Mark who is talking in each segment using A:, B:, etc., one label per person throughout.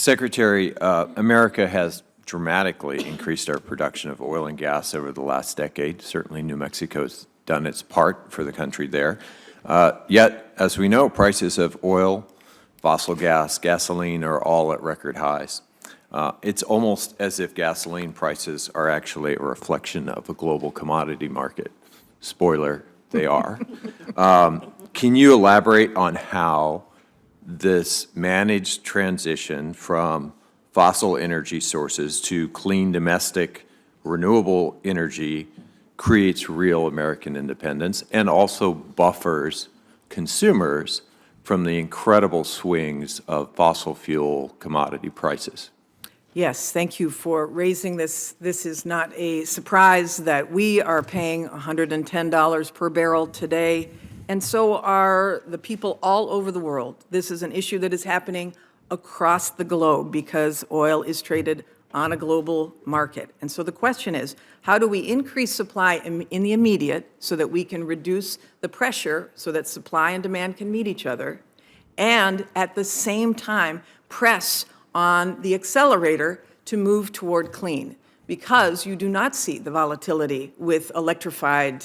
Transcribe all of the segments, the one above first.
A: Secretary, America has dramatically increased our production of oil and gas over the last decade. Certainly New Mexico's done its part for the country there. Yet, as we know, prices of oil, fossil gas, gasoline are all at record highs. It's almost as if gasoline prices are actually a reflection of a global commodity market. Spoiler, they are. Can you elaborate on how this managed transition from fossil energy sources to clean domestic renewable energy creates real American independence and also buffers consumers from the incredible swings of fossil fuel commodity prices?
B: Yes, thank you for raising this. This is not a surprise that we are paying $110 per barrel today, and so are the people all over the world. This is an issue that is happening across the globe because oil is traded on a global market. And so the question is, how do we increase supply in the immediate so that we can reduce the pressure so that supply and demand can meet each other, and at the same time press on the accelerator to move toward clean? Because you do not see the volatility with electrified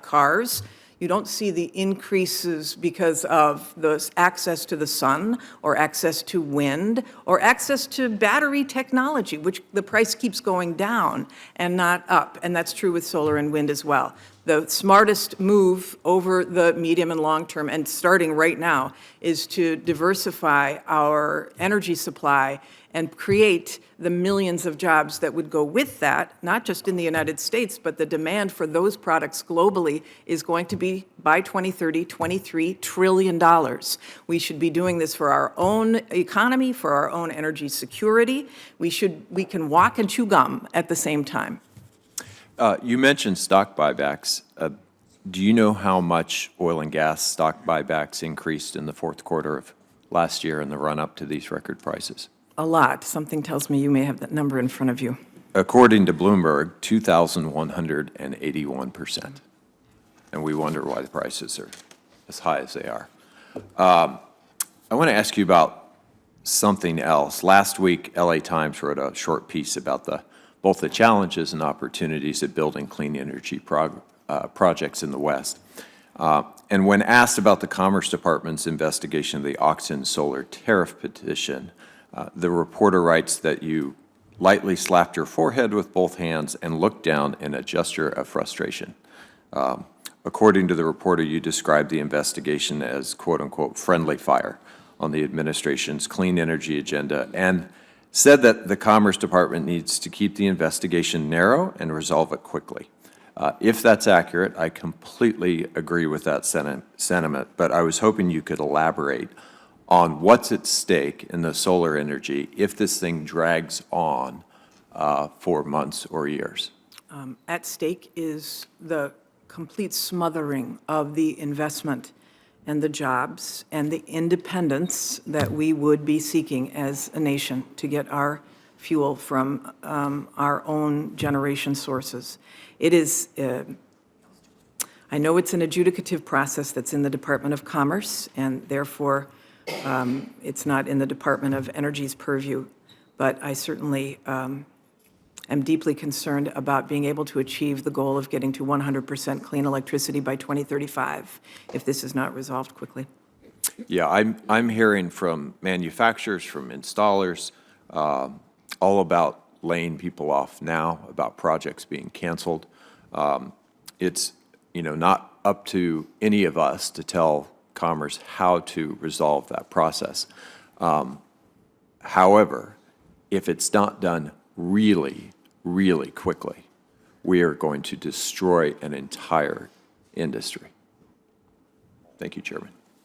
B: cars. You don't see the increases because of the access to the sun or access to wind or access to battery technology, which the price keeps going down and not up. And that's true with solar and wind as well. The smartest move over the medium and long term, and starting right now, is to diversify our energy supply and create the millions of jobs that would go with that, not just in the United States, but the demand for those products globally is going to be, by 2030, $23 trillion. We should be doing this for our own economy, for our own energy security. We can walk and chew gum at the same time.
A: You mentioned stock buybacks. Do you know how much oil and gas stock buybacks increased in the fourth quarter of last year in the run-up to these record prices?
B: A lot. Something tells me you may have that number in front of you.
A: According to Bloomberg, 2,181%. And we wonder why the prices are as high as they are. I want to ask you about something else. Last week, LA Times wrote a short piece about both the challenges and opportunities of building clean energy projects in the West. And when asked about the Commerce Department's investigation of the Auxin solar tariff petition, the reporter writes that you lightly slapped your forehead with both hands and looked down in a gesture of frustration. According to the reporter, you described the investigation as, quote unquote, friendly fire on the administration's clean energy agenda, and said that the Commerce Department needs to keep the investigation narrow and resolve it quickly. If that's accurate, I completely agree with that sentiment, but I was hoping you could elaborate on what's at stake in the solar energy if this thing drags on for months or years.
B: At stake is the complete smothering of the investment and the jobs and the independence that we would be seeking as a nation to get our fuel from our own generation sources. It is, I know it's an adjudicative process that's in the Department of Commerce, and therefore it's not in the Department of Energy's purview, but I certainly am deeply concerned about being able to achieve the goal of getting to 100% clean electricity by 2035 if this is not resolved quickly.
A: Yeah, I'm hearing from manufacturers, from installers, all about laying people off now, about projects being canceled. It's not up to any of us to tell Commerce how to resolve that process. However, if it's not done really, really quickly, we are going to destroy an entire industry. Thank you, Chairman.